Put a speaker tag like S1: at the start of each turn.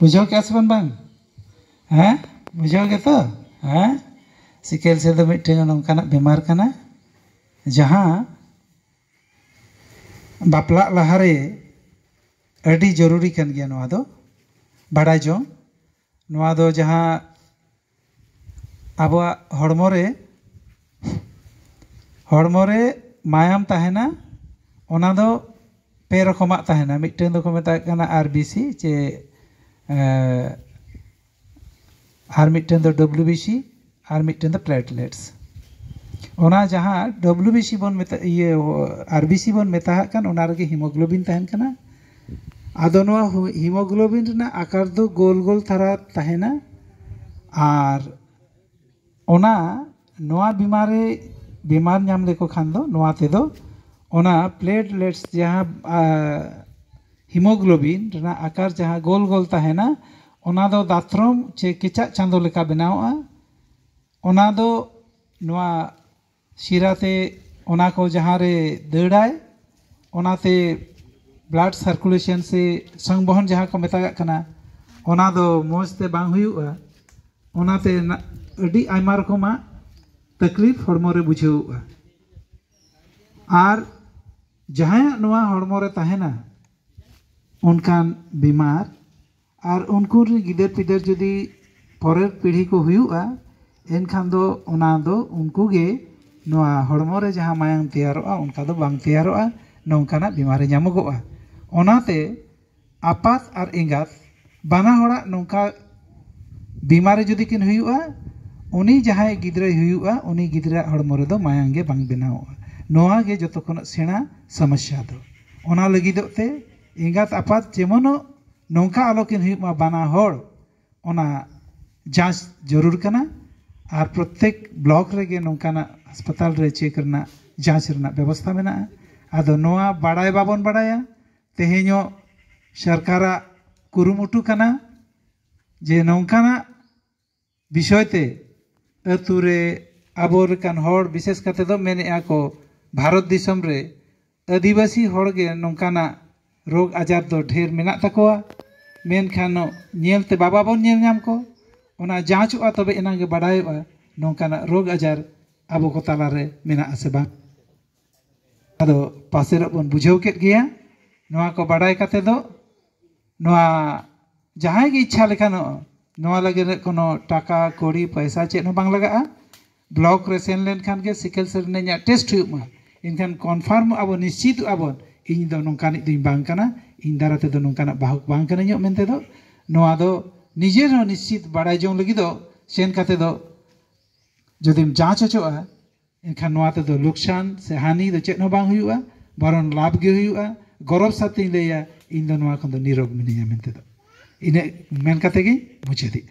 S1: बुझाव क्या से बन हैं बुझाव के तो हैं सिकेल सेल दो मिट्टे नौकाना बीमार कना जहाँ बापला लहारे अड़ी जरूरी कन गया नवा दो बाड़ा जो नवा दो जहाँ अब हड़मोरे मायाम तहना ओना दो पे रकमा तहना मिट्टे दो को मेता कना आरबीसी चे आर मिट्टे दो डब्ल्यूबीसी आर मिट्टे दो प्लेटलेट्स ओना जहाँ डब्ल्यूबीसी बन मेता ये आरबीसी बन मेता कन ओना रगे हीमोग्लोबिन तहन कना आदो नवा हीमोग्लोबिन रना आकार दो गोल गोल थारा तहना आर ओना नवा बीमार नाम लेको खान दो नवा ते दो ओना प्लेटलेट्स जहाँ हीमोग्लोबिन रना आकार जहाँ गोल गोल तहना ओना दो दात्रम चे किचा चांदो लेका बनावा ओना दो नवा शिराते ओना को जहाँ रे दौड़ाए ओनाते ब्लड सर्कुलेशन से संबहन जहाँ को मेता कना ओना दो मौजते बांग हुयुआ ओनाते अड़ी आयमा रकमा तकलीफ हड़मोरे बुझेउआ आर जहाँ नवा हड़मोरे तहना उनकान बीमार आर उनको गिदर पिदर जुदी परेर पीढ़ी को हुयुआ एनखान दो ओना दो उनको गे नवा हड़मोरे जहाँ मायांग तैयारोआ उनका दो बांग तैयारोआ नौकाना बीमारी नामगोआ ओनाते आपात आर एंगात बाना होड़ा नौका बीमारी जुदी किन हुयुआ उनी जहाँ गिद्रा हुयुआ उनी गिद्रा हड़मोरे दो मायांगे बांग बनाओआ नोआ गे जतो कोन सेना समस्या दो ओना लगिदोते एंगात आपात जेमनो नौका आलोकिन हुयुमा बाना होड़ ओना जांच जरूर कना आर प्रत्येक ब्लॉक रेगे नौकाना अस्पताल रे चेक रना जांच रना व्यवस्था मेना आदो नोआ बाड़ाय बाबन बाड़ाया तेहेñो सरकारा कुरुमुटु कना जे नौकाना विषयते अतुरे आबोरकान होड़ विशेष कते दो मेने को भारत दिसम रे आदिवासी होड़ गे नौकाना रोग आजार दो ढेर मेना तकोआ मेनखान नेलते बाबा बन नेल नाम को ओना जांचोआ तबे एनागे बाड़ायोआ नौकाना रोग आजार आबो को ताला रे मेना आसे बा आदो पासेर बन बुझाव केट गया नोआ को बाड़ाय कते दो नोआ जहां गे इच्छा लेखानो नोआ लगे कोनो टाका कोड़ी पैसा चेन बांग लगा ब्लॉक रे सेन लेन खान के सिकल सेल ने टेस्ट हुमा इनखान कन्फर्म आबो निश्चित आबो इन दो नौकानी दिन बांग कना इन दाराते दो नौकाना बाहुक बांग कना ᱧᱚᱜ मेनते दो नोआ दो निजे रो निश्चित बाड़ाय जों लगी दो सेन कते दो जदिम जांच होचोआ इनखान नोआ ते दो नुकसान से हानि दो चेन बांग हुआ बरन लाभ गे हुआ गौरव साथे लेया इन दो नोआ खन दो निरोग मिनिया मेनते दो इने मेन कते गे मुझे दी।